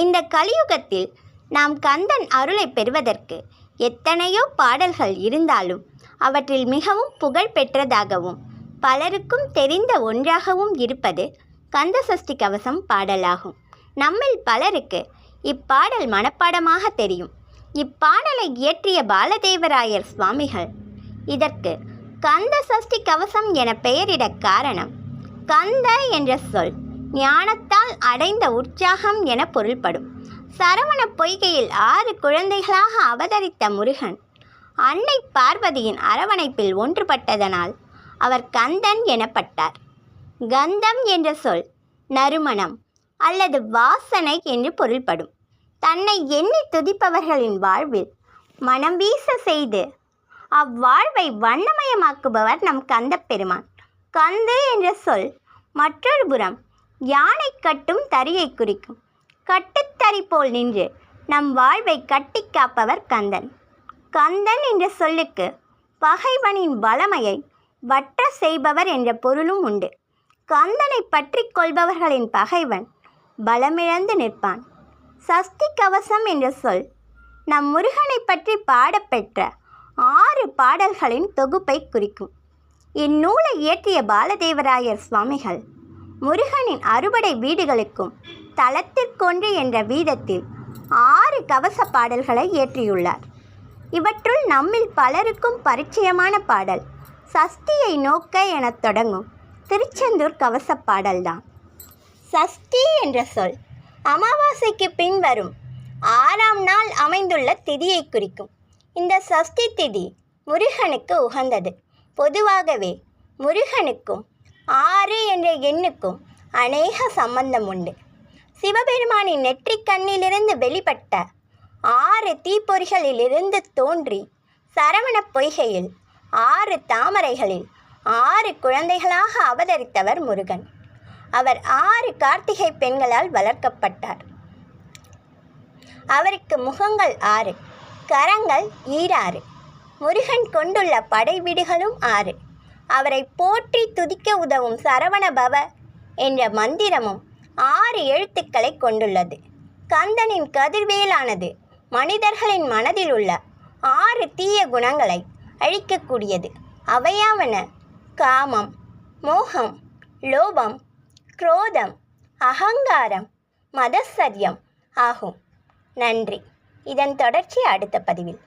இந்த கலியுகத்தில் நாம் கந்தன் அருளை பெறுவதற்கு எத்தனையோ பாடல்கள் இருந்தாலும் அவற்றில் மிகவும் புகழ் பெற்றதாகவும் பலருக்கும் தெரிந்த ஒன்றாகவும் இருப்பது கந்த சஷ்டி கவசம் பாடலாகும். நம்மில் பலருக்கு இப்பாடல் மனப்பாடமாக தெரியும். இப்பாடலை இயற்றிய பாலதேவராயர் சுவாமிகள் இதற்கு கந்த சஷ்டி கவசம் என பெயரிட காரணம், கந்த என்ற சொல் ஞானத்தால் அடைந்த உற்சாகம் என பொருள்படும். சரவண பொய்கையில் 6 குழந்தைகளாக அவதரித்த முருகன் அன்னை பார்வதியின் அரவணைப்பில் ஒன்றுபட்டதனால் அவர் கந்தன் எனப்பட்டார். கந்தம் என்ற சொல் நறுமணம் அல்லது வாசனை என்று பொருள்படும். தன்னை எண்ணி துதிப்பவர்களின் வாழ்வில் மனம் வீச செய்து அவ்வாழ்வை வண்ணமயமாக்குபவர் நம் கந்த பெருமான். கந்து என்ற சொல் மற்றொரு புறம் யானை கட்டும் தறியை குறிக்கும். கட்டுத்தறி போல் நின்று நம் வாழ்வை கட்டி காப்பவர் கந்தன். கந்தன் என்ற சொல்லுக்கு பகைவனின் வளமையை வற்ற செய்பவர் என்ற பொருளும் உண்டு. கந்தனை பற்றி கொள்பவர்களின் பகைவன் பலமிழந்து நிற்பான். சஷ்டி கவசம் என்ற சொல் நம் முருகனை பற்றி பாடப்பெற்ற 6 பாடல்களின் தொகுப்பை குறிக்கும். இந்நூலை இயற்றிய பாலதேவராயர் சுவாமிகள் முருகனின் அறுபடை வீடுகளுக்கும் தலத்திற்கொன்று என்ற வீதத்தில் 6 கவச பாடல்களை இயற்றியுள்ளார். இவற்றுள் நம்மில் பலருக்கும் பரிச்சயமான பாடல் சஷ்டியை நோக்க எனத் தொடங்கும் திருச்செந்தூர் கவச பாடல்தான். சஷ்டி என்ற சொல் அமாவாசைக்கு பின் வரும் 6ஆம் நாள் அமைந்துள்ள திதியை குறிக்கும். இந்த சஷ்டி திதி முருகனுக்கு உகந்தது. பொதுவாகவே முருகனுக்கும் 6 என்ற எண்ணுக்கும் அநேக சம்பந்தம் உண்டு. சிவபெருமானின் நெற்றிக் கண்ணிலிருந்து வெளிப்பட்ட 6 தீப்பொறிகளிலிருந்து தோன்றி சரவண பொய்கையில் 6 தாமரைகளில் 6 குழந்தைகளாக அவதரித்தவர் முருகன். அவர் 6 கார்த்திகை பெண்களால் வளர்க்கப்பட்டார். அவருக்கு முகங்கள் 6, கரங்கள் 6. முருகன் கொண்டுள்ள படை வீடுகளும் 6. அவரை போற்றி துதிக்க உதவும் சரவண பவ என்ற மந்திரமும் 6 எழுத்துக்களை கொண்டுள்ளது. கந்தனின் கதிர்வேலானது மனிதர்களின் மனதில் உள்ள 6 தீய குணங்களை அழிக்கக்கூடியது. அவையாவன காமம், மோகம், லோபம், குரோதம், அகங்காரம், மதசரியம் ஆகும். நன்றி. இதன் தொடர்ச்சி அடுத்த பதிவில்.